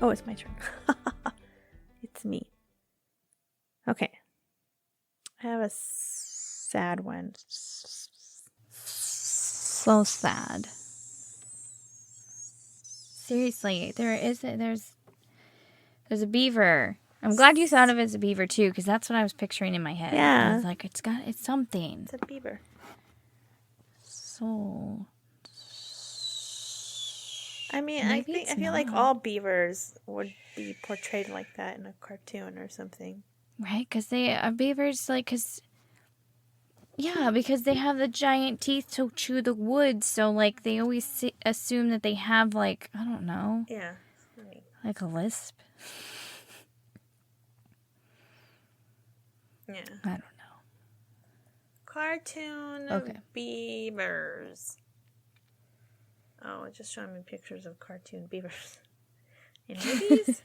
Oh, it's my turn. It's me. Okay. I have a sad one. So sad. Seriously, there's a beaver. I'm glad you thought of it as a beaver too, because that's what I was picturing in my head. Yeah. I was like, it's something. It's a beaver. So. I mean, I feel like all beavers would be portrayed like that in a cartoon or something. Right? Because beavers, like, because they have the giant teeth to chew the wood. So, like, they always assume that they have, like, I don't know. Yeah. Like a lisp. Yeah. I don't know. Cartoon beavers. Oh, it's just showing me pictures of cartoon beavers. In movies?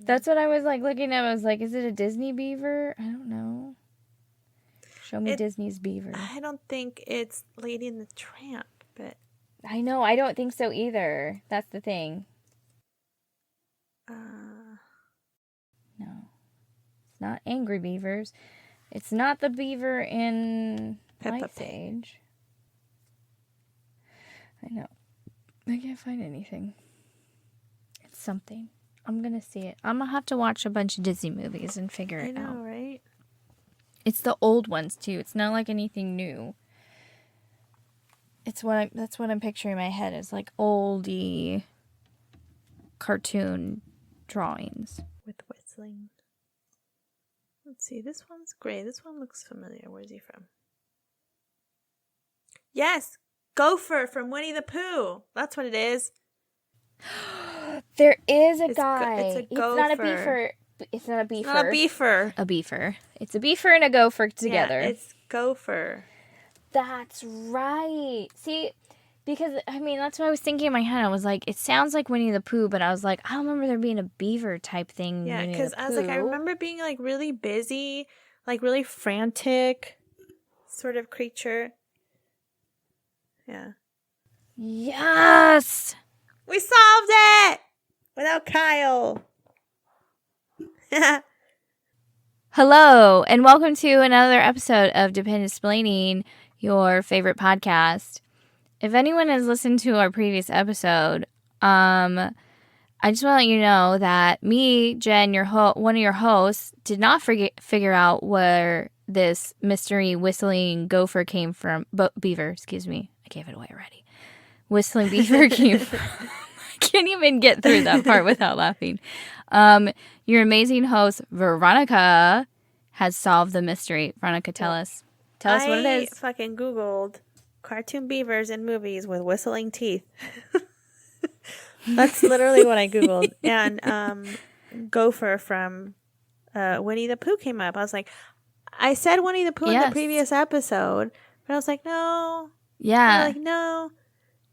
That's what I was, like, looking at. I was like, is it a Disney beaver? I don't know. Show me Disney's beaver. I don't think it's Lady and the Tramp, but... I know, I don't think so either. That's the thing. No. It's not Angry Beavers. It's not the beaver in Ice Age. I know. I can't find anything. It's something. I'm going to see it. I'm going to have to watch a bunch of Disney movies and figure it out. I know, right? It's the old ones, too. It's not like anything new. That's what I'm picturing in my head. Is like oldie cartoon drawings. With whistling. Let's see. This one's great. This one looks familiar. Where's he from? Yes! Gopher from Winnie the Pooh. That's what it is. There is a guy. It's a gopher. It's not a beaver. It's not a beaver. It's not a beaver. A beaver. It's a beaver and a gopher together. Yeah, it's Gopher. That's right. See, because, I mean, that's what I was thinking in my head. I was like, it sounds like Winnie the Pooh, but I was like, I don't remember there being a beaver type thing. Yeah, because I was like, I remember being, like, really busy, like, really frantic sort of creature. Yeah. Yes! We solved it! Without Kyle. Hello, and welcome to another episode of Dependent-Splaining, your favorite podcast. If anyone has listened to our previous episode, I just want to let you know that me, Jen, one of your hosts, did not figure out where this mystery whistling gopher came from. Beaver, excuse me. I gave it away already. Whistling beaver came from. I can't even get through that part without laughing. Your amazing host, Veronica, has solved the mystery. Veronica, tell us what it is. I fucking Googled cartoon beavers in movies with whistling teeth. That's literally what I Googled. And Gopher from Winnie the Pooh came up. I was like, I said Winnie the Pooh in the previous episode, but I was like, no. Yeah. Like, no.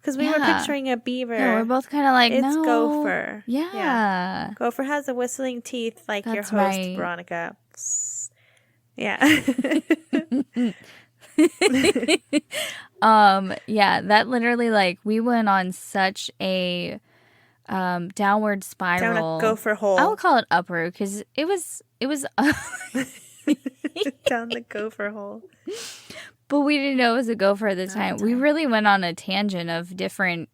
Because we were picturing a beaver. Yeah, we're both kind of like, it's no. Gopher. Yeah. Gopher has the whistling teeth like That's your host, right. Veronica. Yeah. Yeah, that literally, like, we went on such a downward spiral. Down a gopher hole. I would call it upward because it was down the gopher hole. But we didn't know it was a gopher at the time. We really went on a tangent of different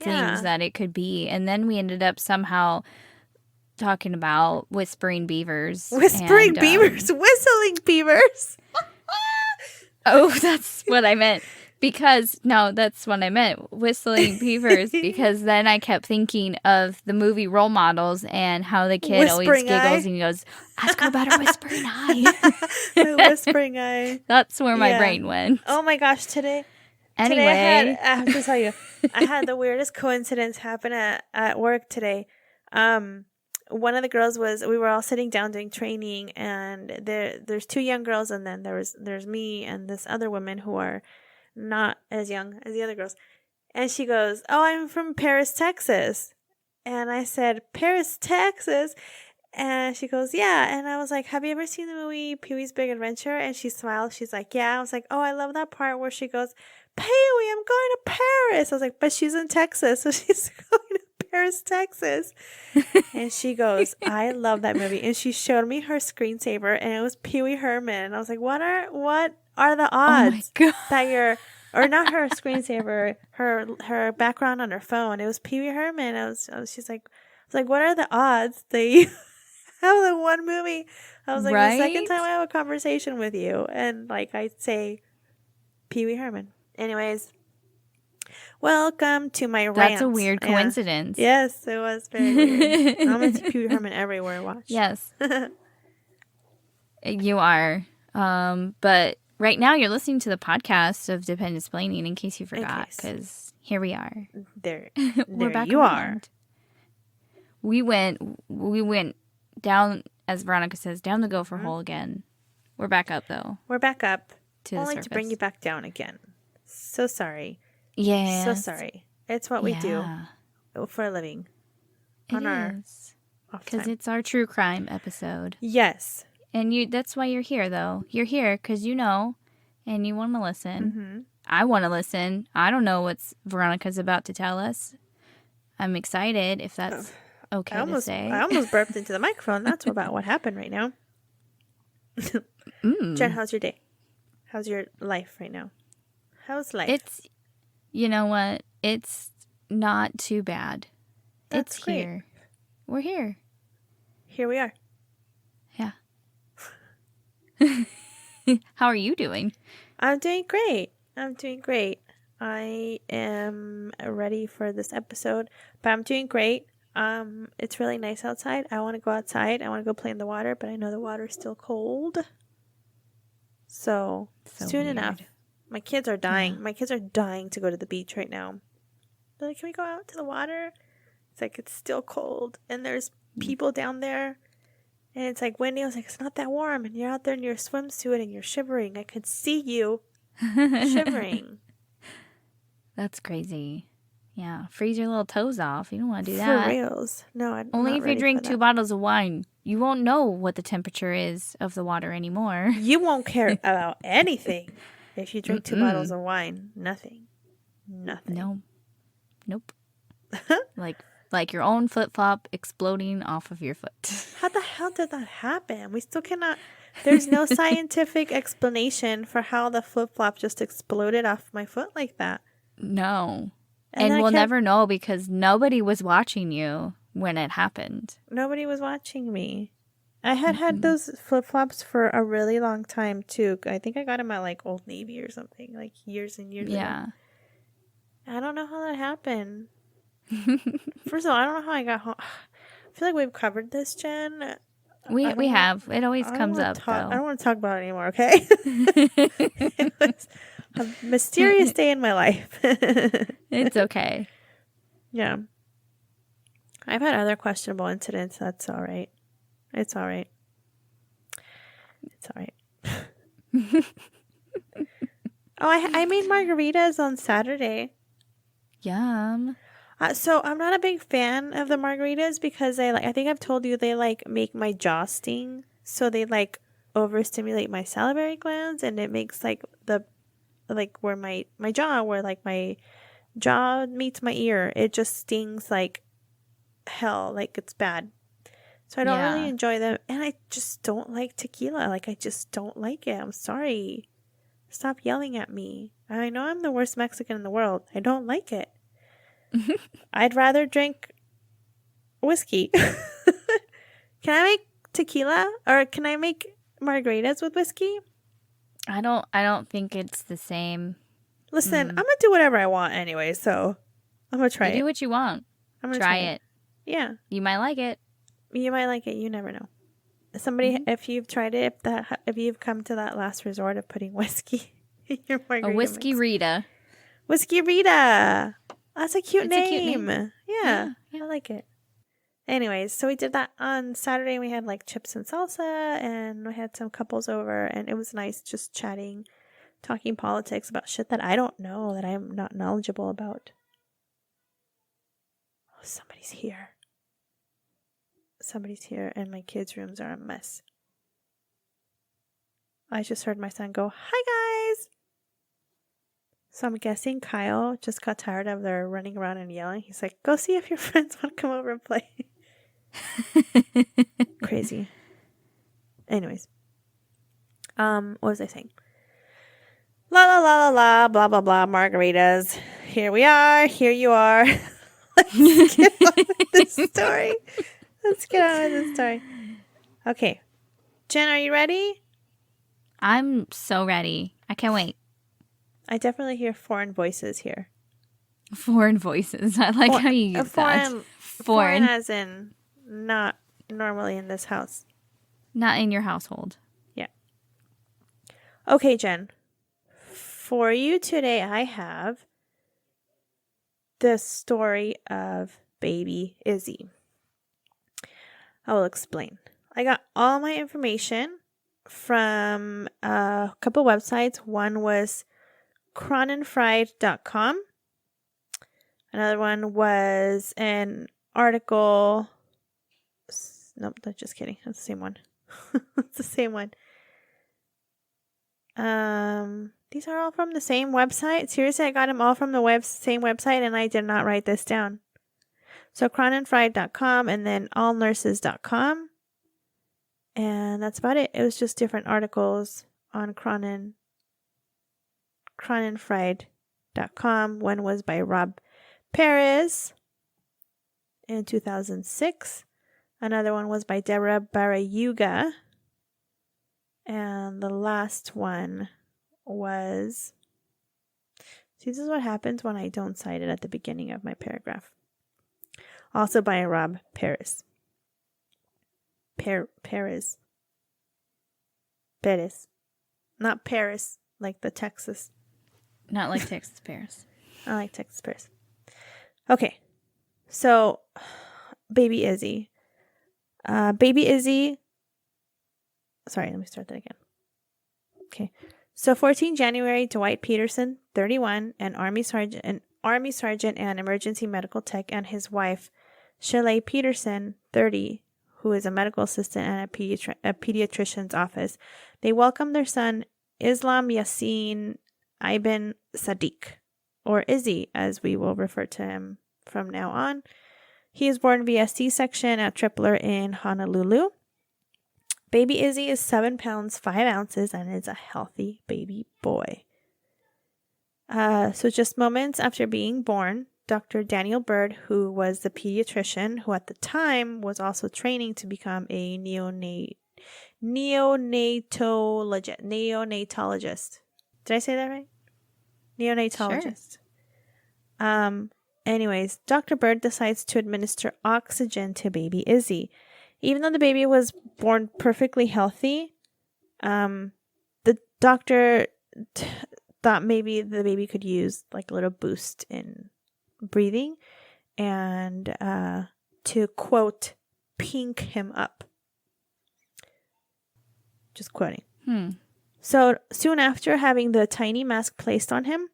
things that it could be. And then we ended up somehow talking about whispering beavers. Whispering beavers? Whistling beavers? Oh, that's what I meant. That's what I meant. Whistling beavers. Because then I kept thinking of the movie Role Models and how the kid always giggles and he goes, ask her about her whispering eye. My whispering eye. That's where my brain went. Oh my gosh, today I have to tell you, I had the weirdest coincidence happen at work today. One of the girls we were all sitting down doing training, and there's two young girls, and then there's me and this other woman who are not as young as the other girls. And she goes, oh, I'm from Paris, Texas. And I said, Paris, Texas? And she goes, yeah. And I was like, have you ever seen the movie Pee-wee's Big Adventure? And she smiled. She's like, yeah. I was like, oh, I love that part where she goes, Pee-wee, I'm going to Paris. I was like, but she's in Texas, so she's going to Paris, Texas. And she goes, I love that movie. And she showed me her screensaver, and it was Pee Wee Herman. And I was like, what are the odds that you're, or not her screensaver, her background on her phone? It was Pee Wee Herman. She's like, what are the odds that you have the one movie? I was like, the second time I have a conversation with you, and like I say Pee Wee Herman. Anyways, welcome to my rant. That's a weird coincidence. Yes, it was very weird. I'm going to see Pee Wee Herman everywhere I watch. Yes. You are. But right now you're listening to the podcast of Dependent Explaining, in case you forgot, because here we are. There We're back you around. We went down, as Veronica says, down the gopher hole again. We're back up, though. We're back up. To only the surface. To bring you back down again. So sorry. Yeah. So sorry. It's what we do for a living. It is. Because it's our true crime episode. Yes. And that's why you're here, though. You're here because you know, and you want to listen. Mm-hmm. I want to listen. I don't know what Veronica's about to tell us. I'm excited, if that's okay to say. I almost burped into the microphone. That's about what happened right now. Jen, how's your day? How's your life right now? How's life? You know what? It's not too bad. That's it's great. Here. We're here. Here we are. Yeah. How are you doing? I'm doing great. I am ready for this episode, but I'm doing great. It's really nice outside. I want to go outside. I want to go play in the water, but I know the water's still cold. So soon weird. enough. My kids are dying. Yeah. My kids are dying to go to the beach right now. They're like, can we go out to the water? It's like, it's still cold. And there's people down there. And it's like windy. I was like, it's not that warm. And you're out there in your swimsuit and you're shivering. I could see you shivering. That's crazy. Yeah. Freeze your little toes off. You don't want to do that. For reals. No, I'm only not if ready you drink for 2 that. bottles of wine. You won't know what the temperature is of the water anymore. You won't care about anything if you drink 2 bottles of wine. Nothing. No. Nope. like your own flip-flop exploding off of your foot. How the hell did that happen? We still cannot... There's no scientific explanation for how the flip-flop just exploded off my foot like that. No. And we'll never know because nobody was watching you when it happened. Nobody was watching me. I had those flip-flops for a really long time, too. I think I got them at, like, Old Navy or something, like, years and years ago. I don't know how that happened. First of all, I don't know how I got home. I feel like we've covered this, Jen. We have. It always comes up, though. I don't want to talk about it anymore, okay? It was a mysterious day in my life. It's okay. Yeah. I've had other questionable incidents. That's all right. It's all right. It's all right. Oh, I made margaritas on Saturday. Yum. So I'm not a big fan of the margaritas because I think I've told you they make my jaw sting. So they overstimulate my salivary glands, and it makes where my jaw, where my jaw meets my ear, it just stings like hell, like it's bad. So I don't really enjoy them, and I just don't like tequila. I just don't like it. I'm sorry. Stop yelling at me. I know I'm the worst Mexican in the world. I don't like it. I'd rather drink whiskey. Can I make tequila, or can I make margaritas with whiskey? I don't think it's the same. Listen, I'm gonna do whatever I want anyway, so I'm gonna try it. Do what you want. I'm gonna try it. Yeah, you might like it. You might like it. You never know. Somebody, if you've tried it, if you've come to that last resort of putting whiskey in your margarita, a whiskey mix. Rita. Whiskey Rita. That's a cute name. A cute name. Yeah, I like it. Anyways, so we did that on Saturday. We had chips and salsa, and we had some couples over, and it was nice just chatting, talking politics about shit that I don't know, that I'm not knowledgeable about. Oh, somebody's here. Somebody's here, and my kids' rooms are a mess. I just heard my son go, "Hi, guys." So I'm guessing Kyle just got tired of their running around and yelling. He's like, go see if your friends want to come over and play. Crazy. Anyways. What was I saying? La la la la la, blah blah blah, margaritas. Here we are. Here you are. Let's get on with this story. Okay. Jen, are you ready? I'm so ready. I can't wait. I definitely hear foreign voices here. Foreign voices. I like how you use that. Foreign as in not normally in this house. Not in your household. Yeah. Okay, Jen. For you today, I have the story of baby Izzy. I will explain. I got all my information from a couple websites. One was cronenfried.com. Another one was an article. Nope, that's just kidding. That's the same one. It's the same one. These are all from the same website. Seriously, I got them all from the same website, and I did not write this down. So cronenfried.com and then allnurses.com. And that's about it. It was just different articles on cronenfried.com. One was by Rob Perez in 2006. Another one was by Deborah Barayuga. And the last one was... See, this is what happens when I don't cite it at the beginning of my paragraph. Also by Rob Perez. Perez. Not Paris, like the Texas. Not like Texas Paris. I like Texas Paris. Okay. So, baby Izzy. Baby Izzy. Sorry, let me start that again. Okay. So 14 January, Dwight Peterson, 31, an Army Sergeant and emergency medical tech, and his wife, Shalay Peterson, 30, who is a medical assistant at a pediatrician's office. They welcomed their son, Islam Yassin Ibn Sadiq, or Izzy, as we will refer to him from now on. He is born via C-section at Tripler in Honolulu. Baby Izzy is 7 pounds, 5 ounces, and is a healthy baby boy. So just moments after being born, Dr. Daniel Bird, who was the pediatrician, who at the time was also training to become a neonatologist. Did I say that right? Neonatologist. Sure. Anyways, Dr. Bird decides to administer oxygen to baby Izzy. Even though the baby was born perfectly healthy, the doctor thought maybe the baby could use like a little boost in breathing and to, quote, pink him up. Just quoting. So soon after having the tiny mask placed on him,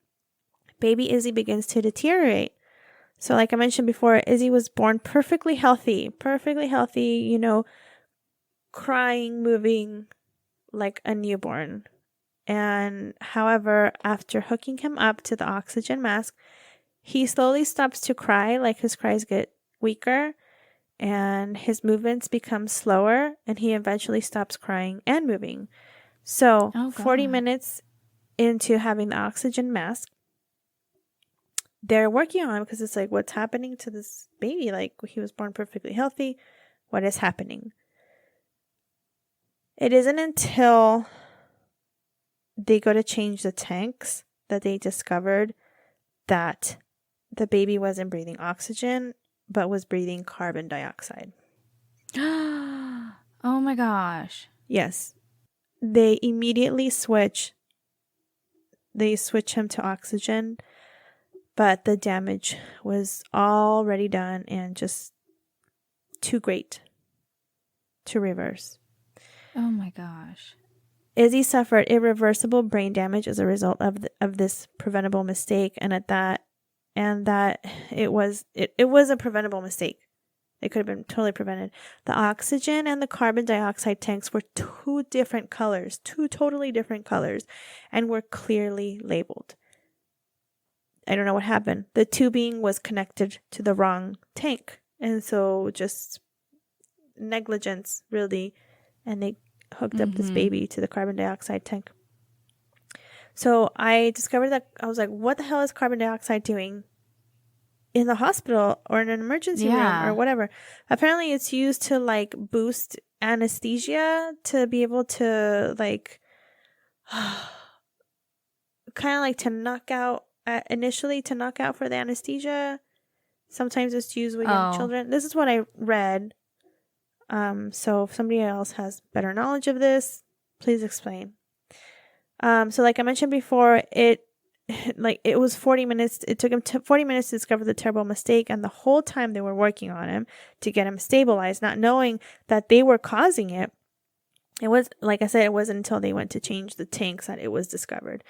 baby Izzy begins to deteriorate. So like I mentioned before, Izzy was born perfectly healthy, crying, moving like a newborn. And however, after hooking him up to the oxygen mask, he slowly stops to cry, like his cries get weaker and his movements become slower, and he eventually stops crying and moving. So 40 minutes into having the oxygen mask, they're working on him because it's like, what's happening to this baby? Like, he was born perfectly healthy. What is happening? It isn't until they go to change the tanks that they discovered that the baby wasn't breathing oxygen, but was breathing carbon dioxide. Oh my gosh. Yes. They immediately switch him to oxygen, but the damage was already done and just too great to reverse. Oh my gosh. Izzy suffered irreversible brain damage as a result of this preventable mistake, and it was a preventable mistake. It could have been totally prevented. The oxygen and the carbon dioxide tanks were two totally different colors, and were clearly labeled. I don't know what happened. The tubing was connected to the wrong tank. And so just negligence, really. And they hooked up this baby to the carbon dioxide tank. So I discovered that I was like, what the hell is carbon dioxide doing in the hospital or in an emergency room or whatever? Apparently it's used to like boost anesthesia to be able to like kind of like to knock out initially to knock out for the anesthesia. Sometimes it's used with young children. This is what I read. So if somebody else has better knowledge of this, please explain. So like I mentioned before, it was 40 minutes. It took him 40 minutes to discover the terrible mistake. And the whole time they were working on him to get him stabilized, not knowing that they were causing it. It was, like I said, it wasn't until they went to change the tanks that it was discovered.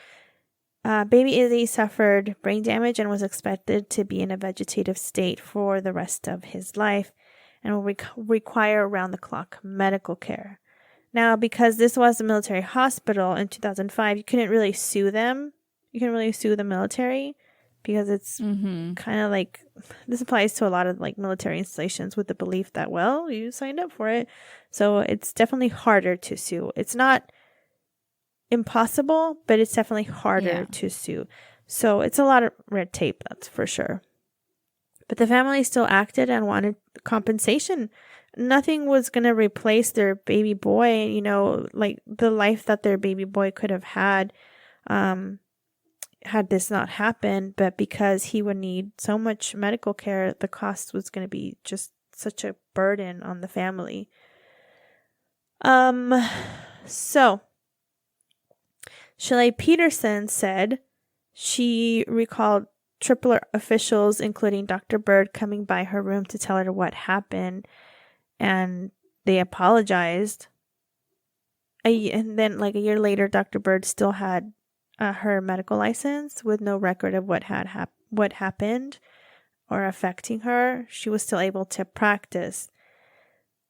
Baby Izzy suffered brain damage and was expected to be in a vegetative state for the rest of his life and will require around-the-clock medical care. Now, because this was a military hospital in 2005, you couldn't really sue them. You couldn't really sue the military because it's kind of like, this applies to a lot of like military installations with the belief that, well, you signed up for it. So it's definitely harder to sue. It's not impossible, but it's definitely harder to sue. So it's a lot of red tape, that's for sure. But the family still acted and wanted compensation. Nothing was going to replace their baby boy, you know, like the life that their baby boy could have had this not happened. But because he would need so much medical care, the cost was going to be just such a burden on the family. So Shalay Peterson said she recalled Tripler officials, including Dr. Bird, coming by her room to tell her what happened, and they apologized. And then, like a year later, Dr. Bird still had her medical license with no record of what happened or affecting her. She was still able to practice.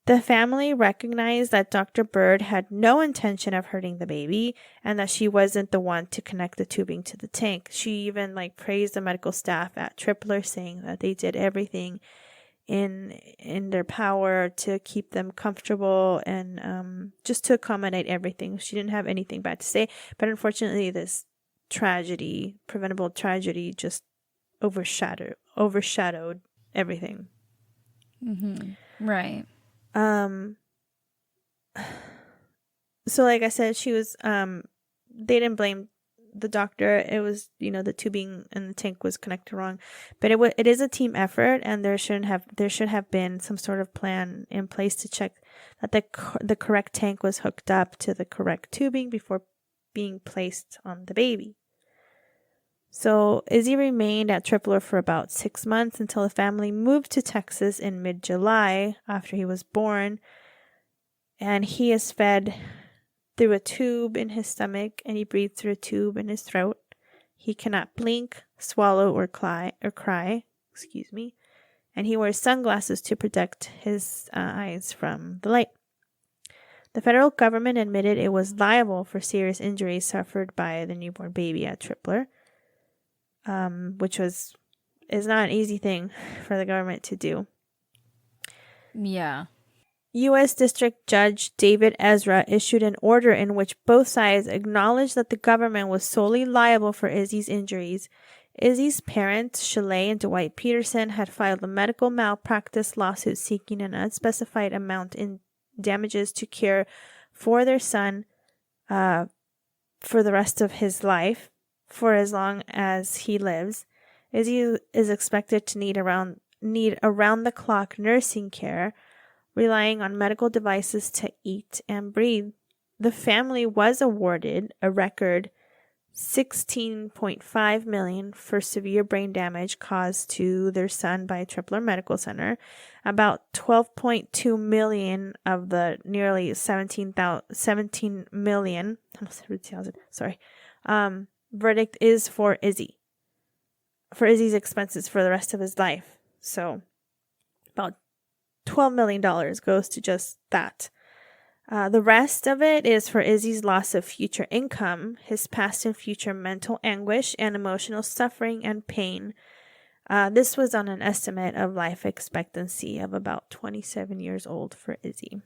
The family recognized that Dr. Bird had no intention of hurting the baby and that she wasn't the one to connect the tubing to the tank. She even praised the medical staff at Tripler, saying that they did everything in their power to keep them comfortable and just to accommodate everything. She didn't have anything bad to say, but unfortunately this preventable tragedy, just overshadowed everything. Right. So like I said, she was, they didn't blame the doctor. It was, the tubing in the tank was connected wrong, but it is a team effort, and there should have been some sort of plan in place to check that the correct tank was hooked up to the correct tubing before being placed on the baby. So Izzy remained at Tripler for about 6 months until the family moved to Texas in mid-July after he was born. And he is fed through a tube in his stomach, and he breathes through a tube in his throat. He cannot blink, swallow, or cry. And he wears sunglasses to protect his eyes from the light. The federal government admitted it was liable for serious injuries suffered by the newborn baby at Tripler, which is not an easy thing for the government to do. Yeah. U.S. District Judge David Ezra issued an order in which both sides acknowledged that the government was solely liable for Izzy's injuries. Izzy's parents, Shalay and Dwight Peterson, had filed a medical malpractice lawsuit seeking an unspecified amount in damages to care for their son for the rest of his life, for as long as he lives. Izzy is expected to need around-the-clock nursing care, relying on medical devices to eat and breathe. The family was awarded a record $16.5 million for severe brain damage caused to their son by Tripler Medical Center. About $12.2 million of the nearly $17 million verdict is for Izzy, for Izzy's expenses for the rest of his life. So about $12 million goes to just that. The rest of it is for Izzy's loss of future income, his past and future mental anguish, and emotional suffering and pain. This was on an estimate of life expectancy of about 27 years old for Izzy.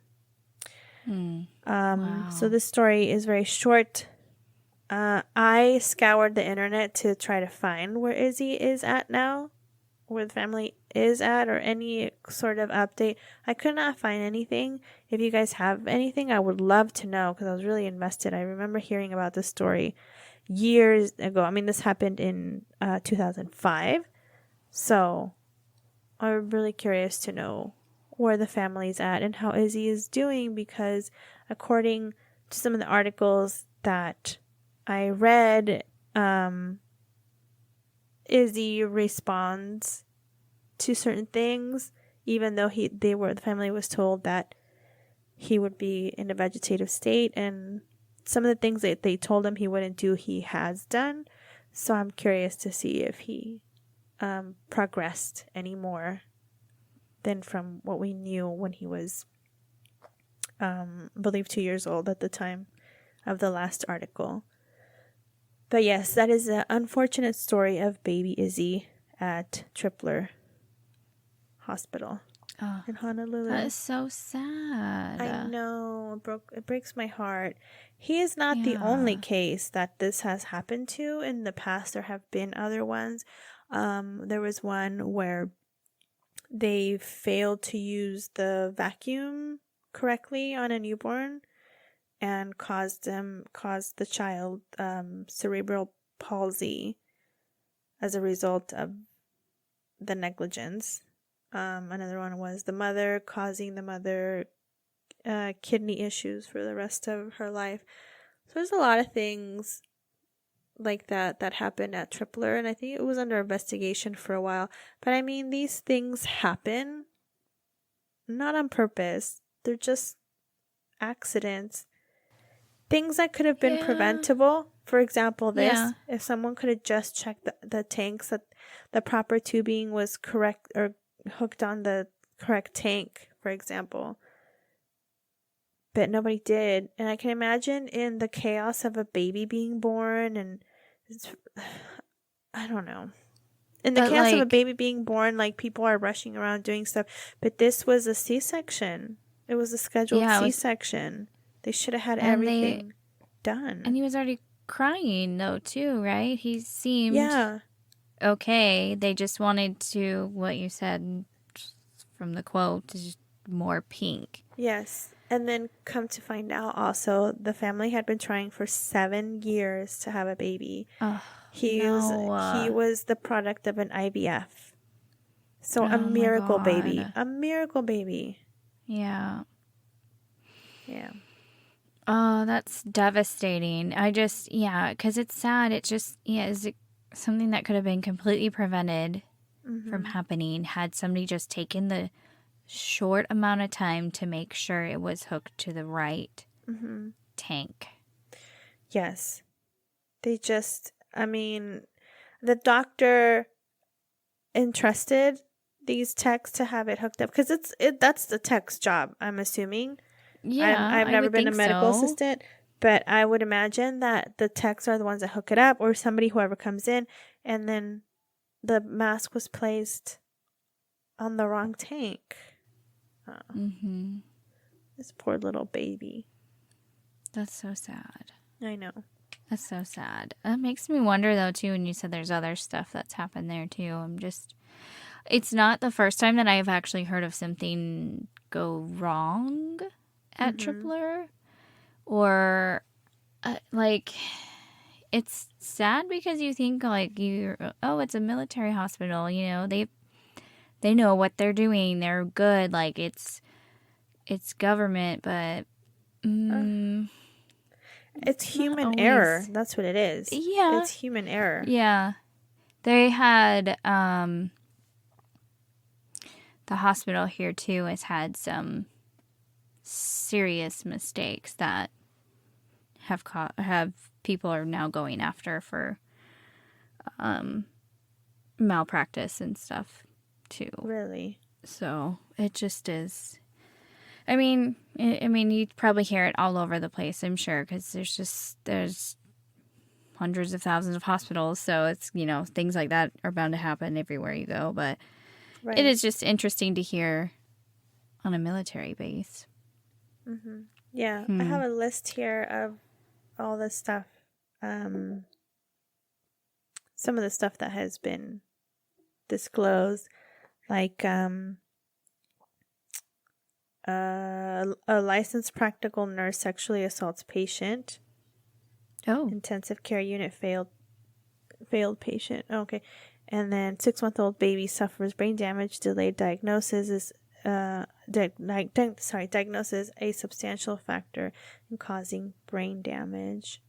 Wow. So this story is very short. I scoured the internet to try to find where Izzy is at now, where the family is at, or any sort of update. I could not find anything. If you guys have anything, I would love to know, because I was really invested. I remember hearing about this story years ago. I mean, this happened in 2005. So I'm really curious to know where the family's at and how Izzy is doing, because according to some of the articles that I read, Izzy responds to certain things, even though the family was told that he would be in a vegetative state, and some of the things that they told him he wouldn't do, he has done. So I'm curious to see if he progressed any more than from what we knew when he was, believed 2 years old at the time of the last article. But yes, that is an unfortunate story of baby Izzy at Tripler Hospital in Honolulu. That is so sad. I know. It breaks my heart. He is not the only case that this has happened to. In the past, there have been other ones. There was one where they failed to use the vacuum correctly on a newborn and caused the child cerebral palsy as a result of the negligence. Another one was the mother, causing the mother kidney issues for the rest of her life. So there's a lot of things like that happened at Tripler, and I think it was under investigation for a while. But I mean, these things happen not on purpose. They're just accidents. Things that could have been preventable. For example, if someone could have just checked the tanks, that the proper tubing was correct or hooked on the correct tank, for example. But nobody did. And I can imagine in the chaos of a baby being born, and I don't know. In the chaos of a baby being born, like, people are rushing around doing stuff. But this was a C-section. It was a scheduled C-section. They should have had everything done. And he was already crying, though, too, right? He seemed okay. They just wanted to, what you said from the quote, just more pink. Yes. And then come to find out also, the family had been trying for 7 years to have a baby. He was the product of an IVF. So a miracle baby. A miracle baby. Yeah. Yeah. Oh, that's devastating. Because it's sad. It just, is something that could have been completely prevented from happening had somebody just taken the short amount of time to make sure it was hooked to the right tank. Yes. They just, I mean, the doctor entrusted these techs to have it hooked up, because that's the tech's job, I'm assuming. Yeah, I've never been a medical assistant, but I would imagine that the techs are the ones that hook it up, or whoever comes in, and then the mask was placed on the wrong tank. This poor little baby. That's so sad. I know. That's so sad. It makes me wonder, though, too, when you said there's other stuff that's happened there, too. It's not the first time that I've actually heard of something go wrong at Tripler. Or, it's sad because you think, it's a military hospital, they know what they're doing. They're good. Like, it's government, but it's human error. That's what it is. Yeah. It's human error. Yeah. They had, the hospital here, too, has had some serious mistakes that have people are now going after for malpractice and stuff, too. Really? So it just is. I mean, you probably hear it all over the place, I'm sure, because there's hundreds of thousands of hospitals, so it's, things like that are bound to happen everywhere you go. But Right. it is just interesting to hear on a military base. Mm-hmm. Yeah, I have a list here of all the stuff. Some of the stuff that has been disclosed, like a licensed practical nurse sexually assaults patient. Oh. Intensive care unit failed patient. Okay. And then 6-month-old baby suffers brain damage. Delayed diagnosis is diagnosis a substantial factor in causing brain damage.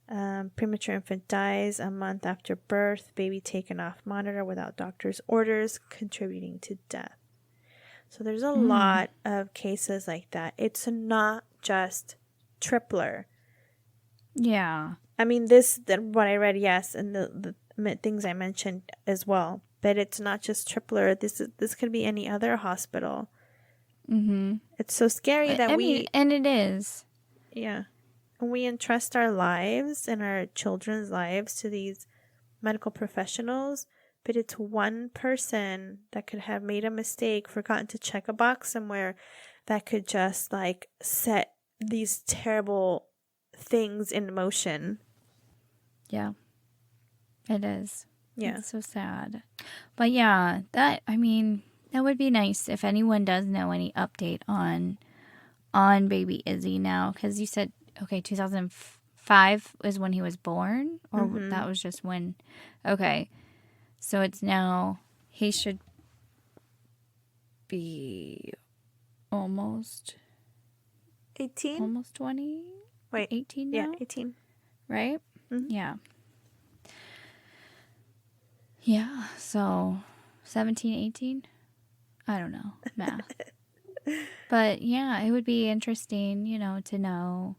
Premature infant dies a month after birth. Baby taken off monitor without doctor's orders, contributing to death. So there's a lot of cases like that. It's not just Tripler. Yeah. I mean, what I read, yes, and the things I mentioned as well. But it's not just Tripler. This could be any other hospital. Mm-hmm. It's so scary that and it is. Yeah. We entrust our lives and our children's lives to these medical professionals, but it's one person that could have made a mistake, forgotten to check a box somewhere, that could just like set these terrible things in motion. Yeah. It is. Yeah. It's so sad. But yeah, that would be nice if anyone does know any update on baby Izzy now, because you said 2005 is when he was born, or that was just when. Okay, so it's now he should be almost 18, almost 20. Wait, 18 now. Yeah, 18. Right? Mm-hmm. Yeah. Yeah. So 17, 18. I don't know math. But yeah, it would be interesting, to know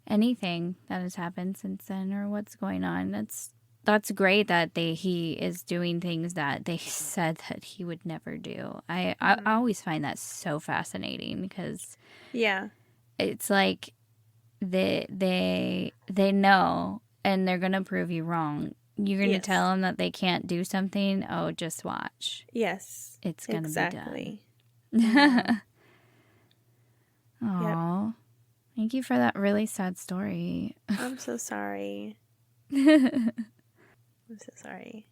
anything that has happened since then or what's going on. That's great that he is doing things that they said that he would never do. I always find that so fascinating, because it's like they know, and they're gonna prove you wrong. You're gonna tell them that they can't do something. Oh, just watch. Yes, it's gonna be done. Mm-hmm. Aw. Yep. Thank you for that really sad story. I'm so sorry. I'm so sorry.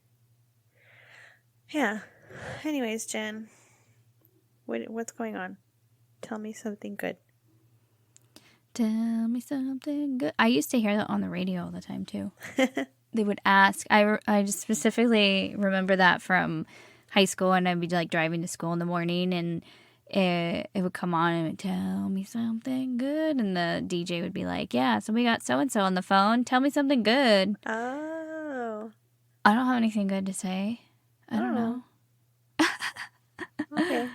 Yeah. Anyways, Jen, what's going on? Tell me something good. Tell me something good. I used to hear that on the radio all the time, too. They would ask. I just specifically remember that from high school, and I'd be like driving to school in the morning, and it would come on and it would tell me something good, and the DJ would be like, yeah, so we got so-and-so on the phone, tell me something good. Oh. I don't have anything good to say. I don't know. Okay.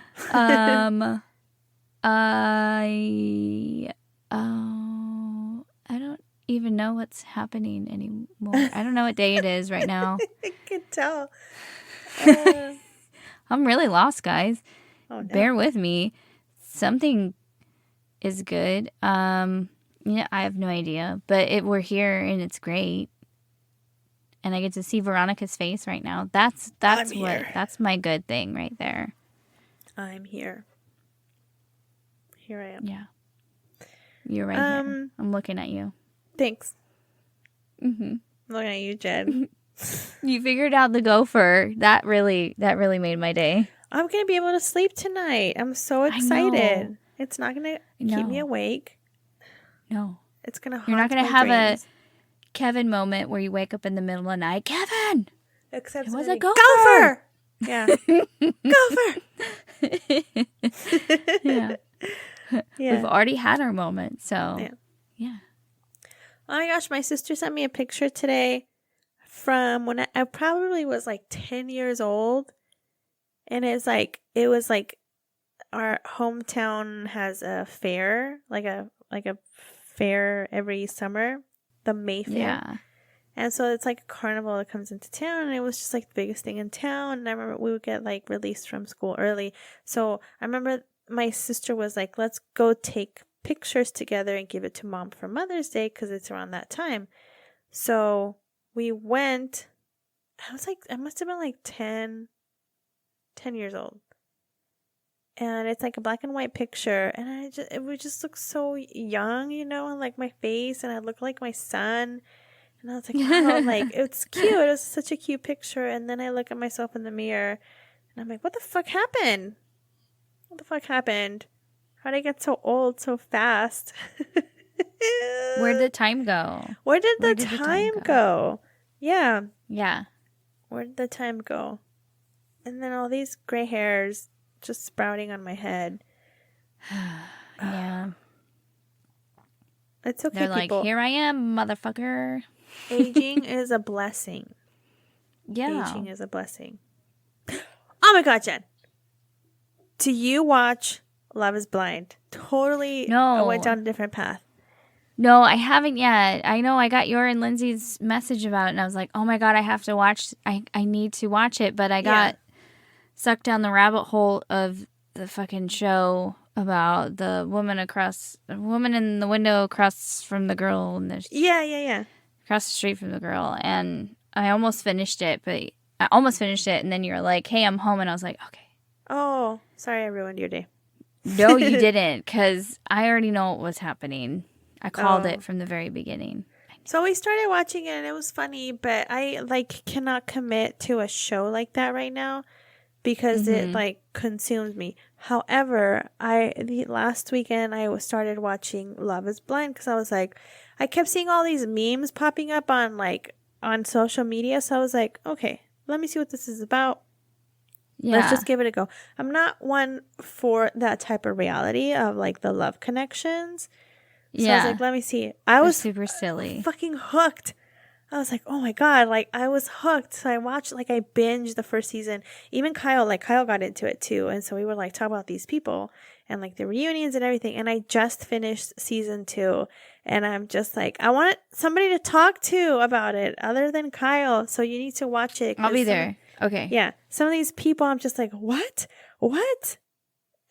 I don't even know what's happening anymore. I don't know what day it is right now. I can tell. I'm really lost, guys. Oh, no. Bear with me. Something is good. I have no idea, but we're here and it's great. And I get to see Veronica's face right now. That's my good thing right there. I'm here. Here I am. Yeah. You're right here. I'm looking at you. Thanks. Mm-hmm. I'm looking at you, Jen. You figured out the gopher. That really made my day. I'm going to be able to sleep tonight. I'm so excited. It's not going to keep me awake. No. It's going to haunt You're not going to have dreams. a Kevin moment where you wake up in the middle of the night. Kevin! Except it was a gopher! Gopher! Yeah. Gopher! Yeah. We've already had our moment, so yeah. Oh my gosh, my sister sent me a picture today from when I probably was like 10 years old. And it was like our hometown has a fair, like a fair every summer, the Mayfair. Yeah. And so it's like a carnival that comes into town, and it was just like the biggest thing in town. And I remember we would get like released from school early. So I remember my sister was like, let's go take pictures together and give it to Mom for Mother's Day because it's around that time. So we went. I must have been like 10 years old. And it's like a black and white picture. And it would just look so young, and like my face. And I look like my son. And I was like, wow, like, it's cute. It was such a cute picture. And then I look at myself in the mirror. And I'm like, what the fuck happened? What the fuck happened? How did I get so old so fast? Where'd the time go? Where did the time go? Yeah. Yeah. Where did the time go? And then all these gray hairs just sprouting on my head. Yeah. It's okay, They're people. like, here I am, motherfucker. Aging is a blessing. Yeah. Aging is a blessing. Oh my God, Jen. Do you watch Love is Blind? Totally. No. I went down a different path. No, I haven't yet. I know I got your and Lindsay's message about it, and I was like, oh my God, I have to watch. I need to watch it. But I got sucked down the rabbit hole of the fucking show about the woman in the window across from the girl. And Yeah. Across the street from the girl. And I almost finished it, and then you're like, hey, I'm home. And I was like, okay. Oh, sorry I ruined your day. No, you didn't, because I already know what was happening. I called it from the very beginning. So we started watching it, and it was funny, but I, cannot commit to a show like that right now because it, consumes me. However, last weekend, I started watching Love is Blind because I was like, I kept seeing all these memes popping up on social media, so I was like, okay, let me see what this is about. Yeah. Let's just give it a go. I'm not one for that type of reality of, the love connections. So I was like, let me see. I was super silly. Fucking hooked. I was like, oh my God, I was hooked. So I watched, I binged the first season. Even Kyle got into it too. And so we were talking about these people and the reunions and everything. And I just finished season 2. And I'm just I want somebody to talk to about it other than Kyle. So you need to watch it. I'll be there. Okay. Yeah. Some of these people, I'm just like, what?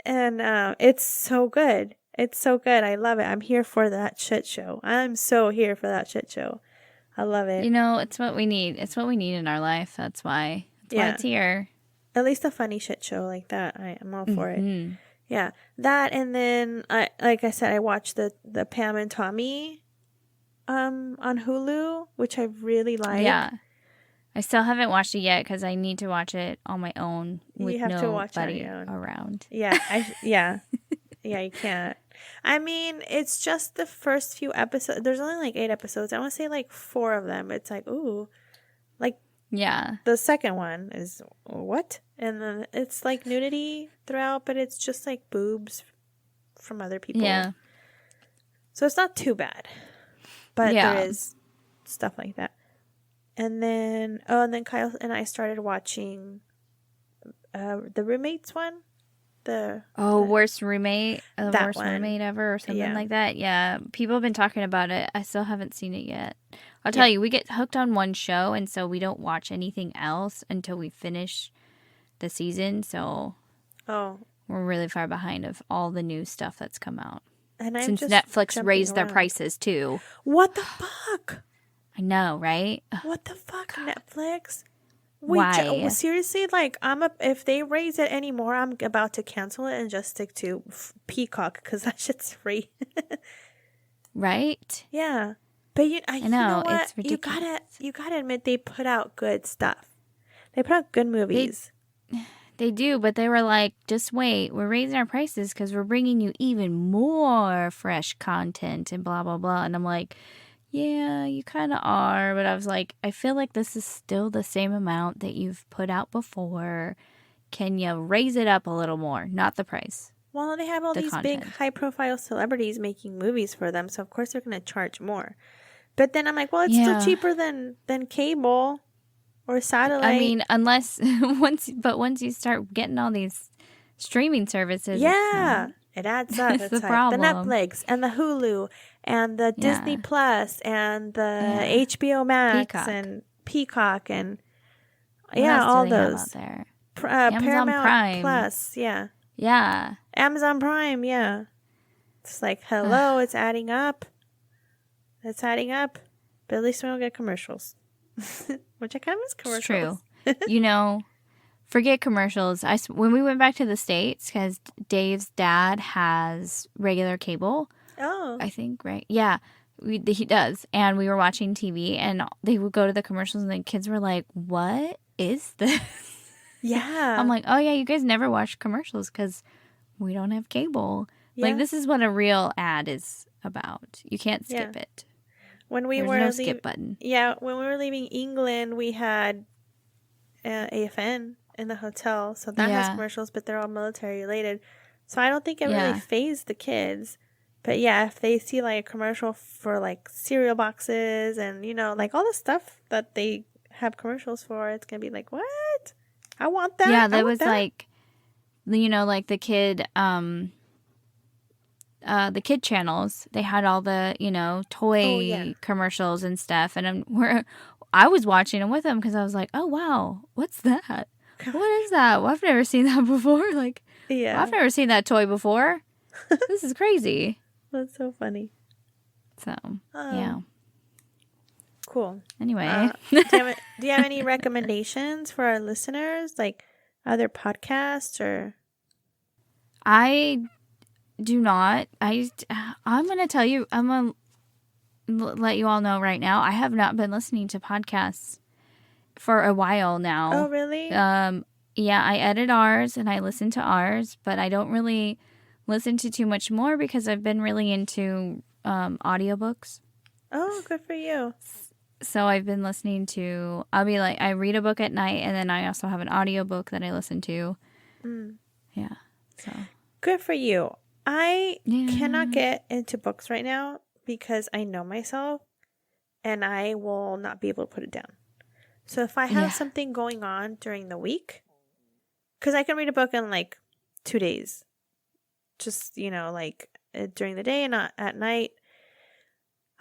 And it's so good. It's so good. I love it. I'm here for that shit show. I'm so here for that shit show. I love it. It's what we need. It's what we need in our life. That's why it's here. At least a funny shit show like that. I'm all for it. Yeah. That, and then, like I said, I watched the Pam and Tommy on Hulu, which I really like. Yeah. I still haven't watched it yet because I need to watch it on my own with nobody around. Yeah. Yeah, you can't. I mean, it's just the first few episodes. There's only 8 episodes. I want to say 4 of them. It's ooh. Yeah. The second one is what? And then it's nudity throughout, but it's just boobs from other people. Yeah. So it's not too bad. But there is stuff like that. And then Kyle and I started watching the Roommates one. Worst roommate, worst one. roommate ever, or something like that. Yeah, people have been talking about it. I still haven't seen it yet. I'll tell you, we get hooked on one show, and so we don't watch anything else until we finish the season. So, we're really far behind of all the new stuff that's come out. And since Netflix raised their prices too. What the fuck? I know, right? What the fuck, God. Netflix? Why? Seriously, if they raise it anymore, I'm about to cancel it and just stick to Peacock because that shit's free. Right? Yeah, but I know, you know what? It's ridiculous. You gotta admit they put out good stuff. They put out good movies. They do, but they were like, just wait, we're raising our prices because we're bringing you even more fresh content and blah blah blah. And I'm like, yeah, you kind of are. But I was like, I feel like this is still the same amount that you've put out before. Can you raise it up a little more? Not the price. Well, they have all these big high-profile celebrities making movies for them, so of course they're going to charge more. But then I'm like, well, it's still cheaper than cable or satellite. I mean, unless once you start getting all these streaming services, it adds up. It's the problem. The Netflix and the Hulu and the Disney Plus and the HBO Max and Peacock and all those. Out there? Paramount Prime Plus, Yeah. Amazon Prime, yeah. It's like, hello, it's adding up. It's adding up. But at least we don't get commercials. Which I kind of miss commercials. It's true. Forget commercials. When we went back to the States, because Dave's dad has regular cable. Oh. I think, right? Yeah, he does. And we were watching TV, and they would go to the commercials, and the kids were like, what is this? Yeah. I'm like, oh, yeah, you guys never watch commercials because we don't have cable. Yeah. Like, this is what a real ad is about. You can't skip it. When we There's were no skip button. Yeah, when we were leaving England, we had AFN in the hotel, so that has commercials, but they're all military related. So I don't think it really fazed the kids. But yeah, if they see like a commercial for like cereal boxes and like all the stuff that they have commercials for, it's gonna be like, what? I want that. Yeah, that was like, like the kid channels. They had all the toy commercials and stuff, and I was watching them with them because I was like, oh wow, what's that? What is that? Well, I've never seen that before. Like, I've never seen that toy before. This is crazy. That's so funny. So yeah, cool. Anyway, do you have any recommendations for our listeners, like other podcasts or? I do not. I'm gonna tell you. I'm gonna let you all know right now. I have not been listening to podcasts for a while now. Oh, really? Yeah, I edit ours and I listen to ours, but I don't really listen to too much more because I've been really into audiobooks. Oh, good for you. So I've been listening to, I read a book at night and then I also have an audiobook that I listen to. Yeah. So good for you. I cannot get into books right now because I know myself and I will not be able to put it down. So if I have something going on during the week, because I can read a book in like 2 days, just, like during the day and not at night,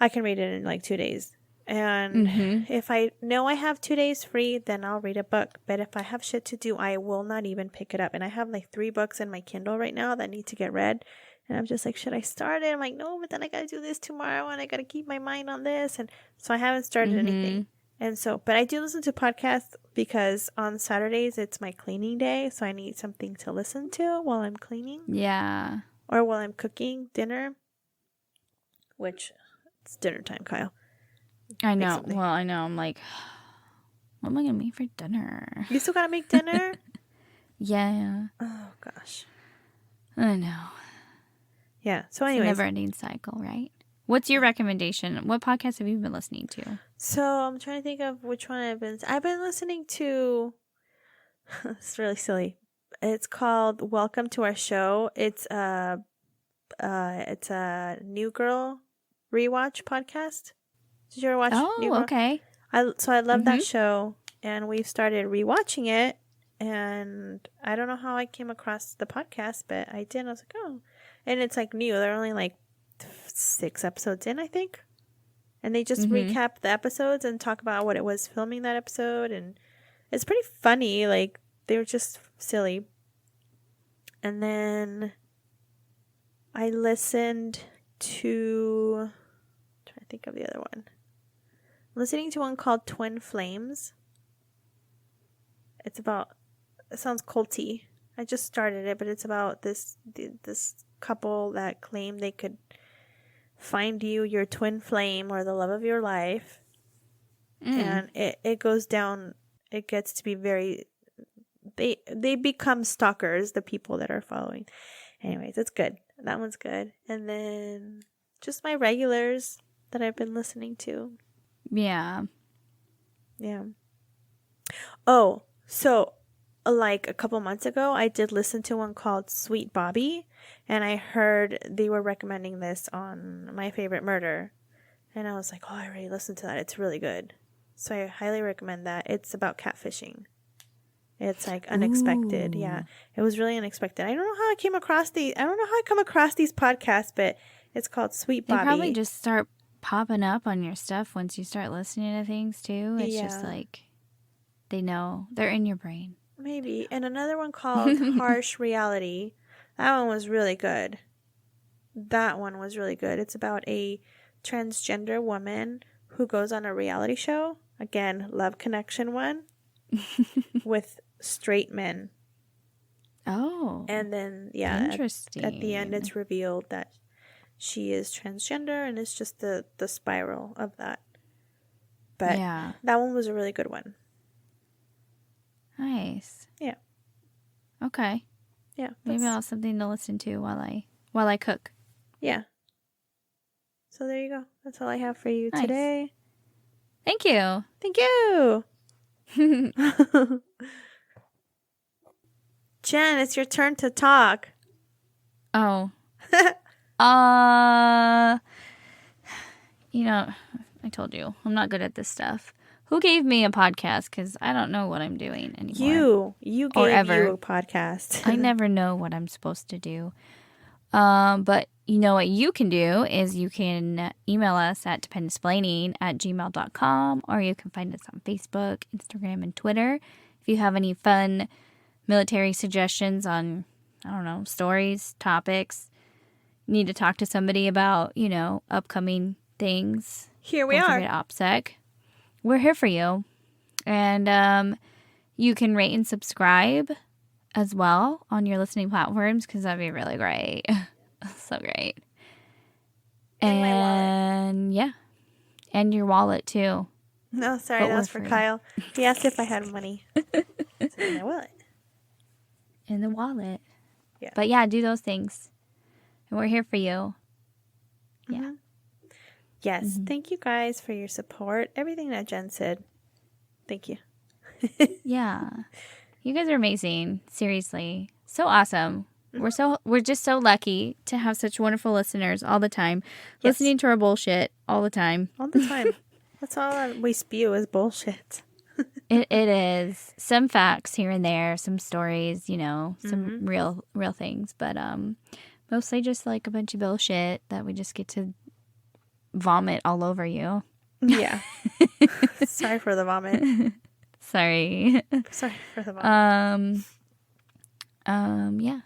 I can read it in like 2 days. And if I know I have 2 days free, then I'll read a book. But if I have shit to do, I will not even pick it up. And I have like 3 books in my Kindle right now that need to get read. And I'm just like, should I start it? I'm like, no, but then I got to do this tomorrow and I got to keep my mind on this. And so I haven't started anything. And so, but I do listen to podcasts because on Saturdays it's my cleaning day. So I need something to listen to while I'm cleaning. Yeah. Or while I'm cooking dinner, which it's dinner time, Kyle. I know. Well, I know. I'm like, what am I going to make for dinner? You still got to make dinner? Yeah. Oh, gosh. I know. Yeah. So anyways. It's a never-ending cycle, right? What's your recommendation? What podcast have you been listening to? So I'm trying to think of which one I've been listening to. It's really silly. It's called Welcome to Our Show. It's a New Girl rewatch podcast. Did you ever watch New Girl? Oh, okay. So I love that show, and we've started rewatching it, and I don't know how I came across the podcast, but I did. I was like, oh. And it's like new. They're only like 6 episodes in, I think. And they just recap the episodes and talk about what it was filming that episode. And it's pretty funny. Like, they were just silly. And then I listened to... I'm trying to think of the other one. I'm listening to one called Twin Flames. It's about... It sounds culty. I just started it, but it's about this couple that claim they could find you your twin flame or the love of your life. And it goes down, it gets to be very, they become stalkers, the people that are following. Anyways, it's good. That one's good. And then just my regulars that I've been listening to. Yeah. Oh, so like a couple months ago, I did listen to one called Sweet Bobby, and I heard they were recommending this on My Favorite Murder, and I was like, oh, I already listened to that. It's really good. So I highly recommend that. It's about catfishing. It's like unexpected. Ooh. Yeah, it was really unexpected. I don't know how I come across these podcasts, but it's called Sweet Bobby. They probably just start popping up on your stuff once you start listening to things too. It's just like they know, they're in your brain. Maybe. And another one called Harsh Reality. That one was really good. It's about a transgender woman who goes on a reality show. Again, Love Connection one. With straight men. Oh. And then, interesting. At the end, it's revealed that she is transgender, and it's just the spiral of that. But that one was a really good one. Nice. Yeah. Okay. Yeah. Maybe I'll have something to listen to while I cook. Yeah. So there you go. That's all I have for you today. Thank you. Thank you. Jen, it's your turn to talk. Oh. You know, I told you, I'm not good at this stuff. Who gave me a podcast? Because I don't know what I'm doing anymore. You gave you a podcast. I never know what I'm supposed to do. But you know what you can do is you can email us at dependentsplaining@gmail.com, or you can find us on Facebook, Instagram, and Twitter. If you have any fun military suggestions on, I don't know, stories, topics, need to talk to somebody about, upcoming things. Here we are. OPSEC. We're here for you. And you can rate and subscribe as well on your listening platforms, because that'd be really great. So great. And yeah. And your wallet too. No, sorry, that was for Kyle. He asked if I had money. It's in my wallet. In the wallet. Yeah. But yeah, do those things. And we're here for you. Yeah. Mm-hmm. Yes. Mm-hmm. Thank you guys for your support. Everything that Jen said. Thank you. Yeah. You guys are amazing. Seriously. So awesome. We're just so lucky to have such wonderful listeners all the time. Yes. Listening to our bullshit all the time. All the time. That's all we spew is bullshit. It is. Some facts here and there, some stories, some real things. But mostly just like a bunch of bullshit that we just get to vomit all over you. Yeah. Sorry for the vomit. Sorry for the vomit. Yeah.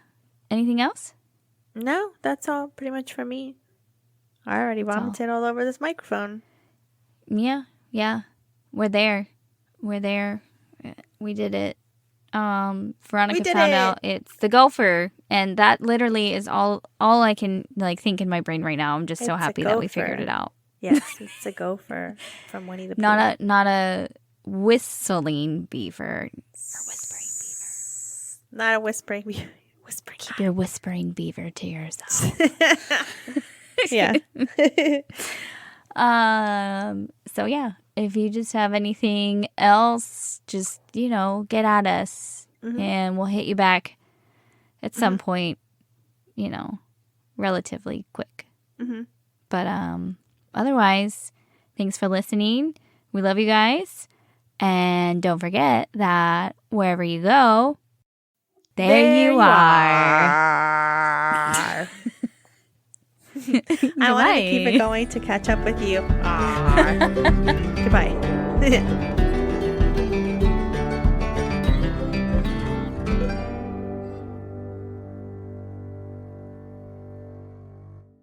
Anything else? No, that's all pretty much for me. I already vomited all over this microphone. Yeah. We're there. We did it. Veronica found out it's the gopher, and that literally is all I can think in my brain right now. I'm just so happy that we figured it out. Yes, it's a gopher from Winnie the Pooh. Not a whistling beaver. Or whispering beaver. Not a whispering beaver. Keep your whispering beaver to yourself. Yeah. So yeah, if you just have anything else, just get at us, and we'll hit you back at some point, relatively quick. But otherwise, thanks for listening. We love you guys, and don't forget that wherever you go, there you are. I want to keep it going to catch up with you. Goodbye.